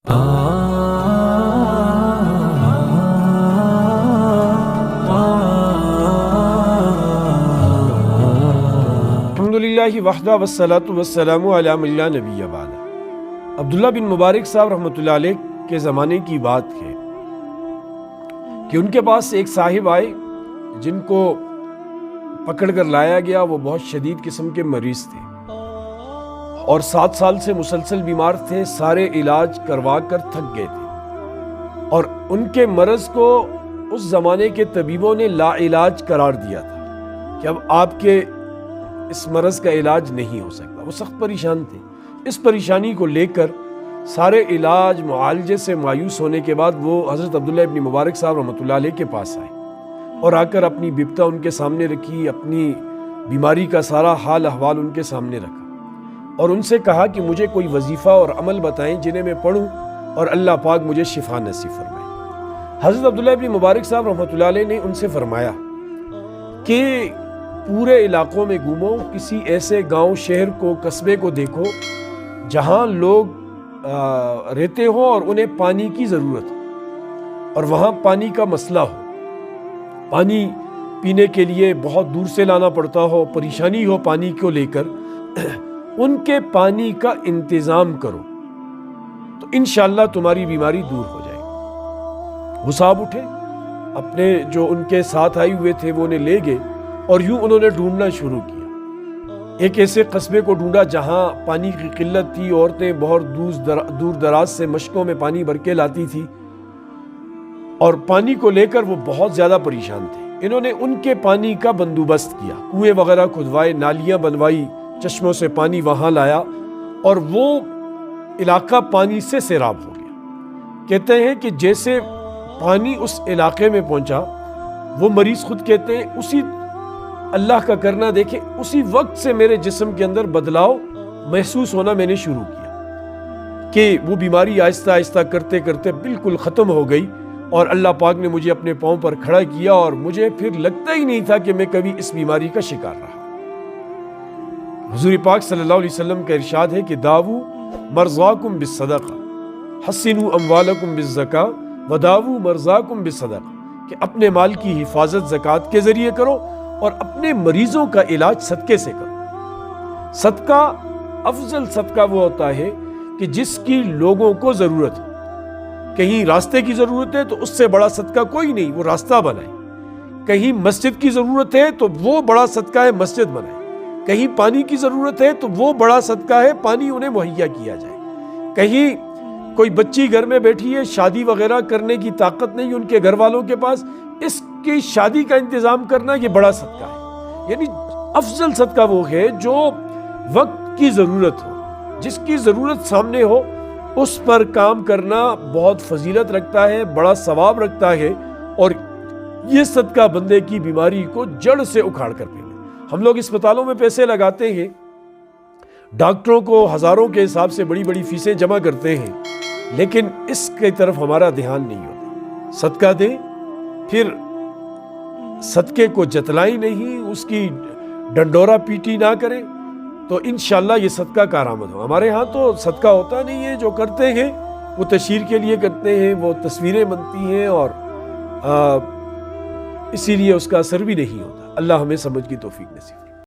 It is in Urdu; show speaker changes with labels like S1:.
S1: الحمدللہ وحدہ والصلاۃ والسلام علی من لا نبی بعدہ۔ عبداللہ بن مبارک صاحب رحمۃ اللہ علیہ کے زمانے کی بات ہے کہ ان کے پاس ایک صاحب آئے جن کو پکڑ کر لایا گیا۔ وہ بہت شدید قسم کے مریض تھے اور 7 سال سے مسلسل بیمار تھے، سارے علاج کروا کر تھک گئے تھے اور ان کے مرض کو اس زمانے کے طبیبوں نے لا علاج قرار دیا تھا کہ اب آپ کے اس مرض کا علاج نہیں ہو سکتا۔ وہ سخت پریشان تھے۔ اس پریشانی کو لے کر سارے علاج معالجے سے مایوس ہونے کے بعد وہ حضرت عبداللہ ابن مبارک صاحب رحمۃ اللہ علیہ کے پاس آئے اور آ کر اپنی بپتا ان کے سامنے رکھی، اپنی بیماری کا سارا حال احوال ان کے سامنے رکھا اور ان سے کہا کہ مجھے کوئی وظیفہ اور عمل بتائیں جنہیں میں پڑھوں اور اللہ پاک مجھے شفا نصیب فرمائے۔ حضرت عبداللہ ابن مبارک صاحب رحمۃ اللہ علیہ نے ان سے فرمایا کہ پورے علاقوں میں گھومو، کسی ایسے گاؤں، شہر کو، قصبے کو دیکھو جہاں لوگ رہتے ہو اور انہیں پانی کی ضرورت ہو اور وہاں پانی کا مسئلہ ہو، پانی پینے کے لیے بہت دور سے لانا پڑتا ہو، پریشانی ہو پانی کو لے کر، ان کے پانی کا انتظام کرو تو انشاءاللہ تمہاری بیماری دور ہو جائے گی۔ وہ صاحب اٹھے، اپنے جو ان کے ساتھ آئے ہوئے تھے وہ انہیں لے گئے اور یوں انہوں نے ڈھونڈنا شروع کیا۔ ایک ایسے قصبے کو ڈھونڈا جہاں پانی کی قلت تھی، عورتیں بہت دور دراز سے مشکوں میں پانی بھر کے لاتی تھی اور پانی کو لے کر وہ بہت زیادہ پریشان تھے۔ انہوں نے ان کے پانی کا بندوبست کیا، کنویں وغیرہ کھدوائے، نالیاں بنوائی، چشموں سے پانی وہاں لایا اور وہ علاقہ پانی سے سیراب ہو گیا۔ کہتے ہیں کہ جیسے پانی اس علاقے میں پہنچا، وہ مریض خود کہتے ہیں اسی اللہ کا کرنا دیکھے اسی وقت سے میرے جسم کے اندر بدلاؤ محسوس ہونا میں نے شروع کیا کہ وہ بیماری آہستہ آہستہ کرتے کرتے بالکل ختم ہو گئی اور اللہ پاک نے مجھے اپنے پاؤں پر کھڑا کیا اور مجھے پھر لگتا ہی نہیں تھا کہ میں کبھی اس بیماری کا شکار رہا۔ حضور پاک صلی اللہ علیہ وسلم کا ارشاد ہے کہ داؤ مرضاکم بالصدقہ حسنوا اموالکم بالزکاۃ وداؤ مرضاکم بالصدقہ، کہ اپنے مال کی حفاظت زکوٰۃ کے ذریعے کرو اور اپنے مریضوں کا علاج صدقے سے کرو۔ صدقہ، افضل صدقہ وہ ہوتا ہے کہ جس کی لوگوں کو ضرورت ہو۔ کہیں راستے کی ضرورت ہے تو اس سے بڑا صدقہ کوئی نہیں، وہ راستہ بنائے۔ کہیں مسجد کی ضرورت ہے تو وہ بڑا صدقہ ہے مسجد بنائے۔ کہیں پانی کی ضرورت ہے تو وہ بڑا صدقہ ہے پانی انہیں مہیا کیا جائے۔ کہیں کوئی بچی گھر میں بیٹھی ہے، شادی وغیرہ کرنے کی طاقت نہیں ان کے گھر والوں کے پاس، اس کی شادی کا انتظام کرنا یہ بڑا صدقہ ہے۔ یعنی افضل صدقہ وہ ہے جو وقت کی ضرورت ہو، جس کی ضرورت سامنے ہو، اس پر کام کرنا بہت فضیلت رکھتا ہے، بڑا ثواب رکھتا ہے اور یہ صدقہ بندے کی بیماری کو جڑ سے اکھاڑ کر پھینکے۔ ہم لوگ اسپتالوں میں پیسے لگاتے ہیں، ڈاکٹروں کو ہزاروں کے حساب سے بڑی بڑی فیسیں جمع کرتے ہیں، لیکن اس کی طرف ہمارا دھیان نہیں ہوتا۔ صدقہ دیں، پھر صدقے کو جتلائی نہیں، اس کی ڈنڈورا پیٹی نہ کریں تو انشاءاللہ یہ صدقہ کارآمد ہو۔ ہمارے ہاں تو صدقہ ہوتا نہیں ہے، جو کرتے ہیں وہ تشہیر کے لیے کرتے ہیں، وہ تصویریں بنتی ہیں اور اسی لیے اس کا اثر بھی نہیں ہوتا۔ اللہ ہمیں سمجھ کی توفیق نصیب۔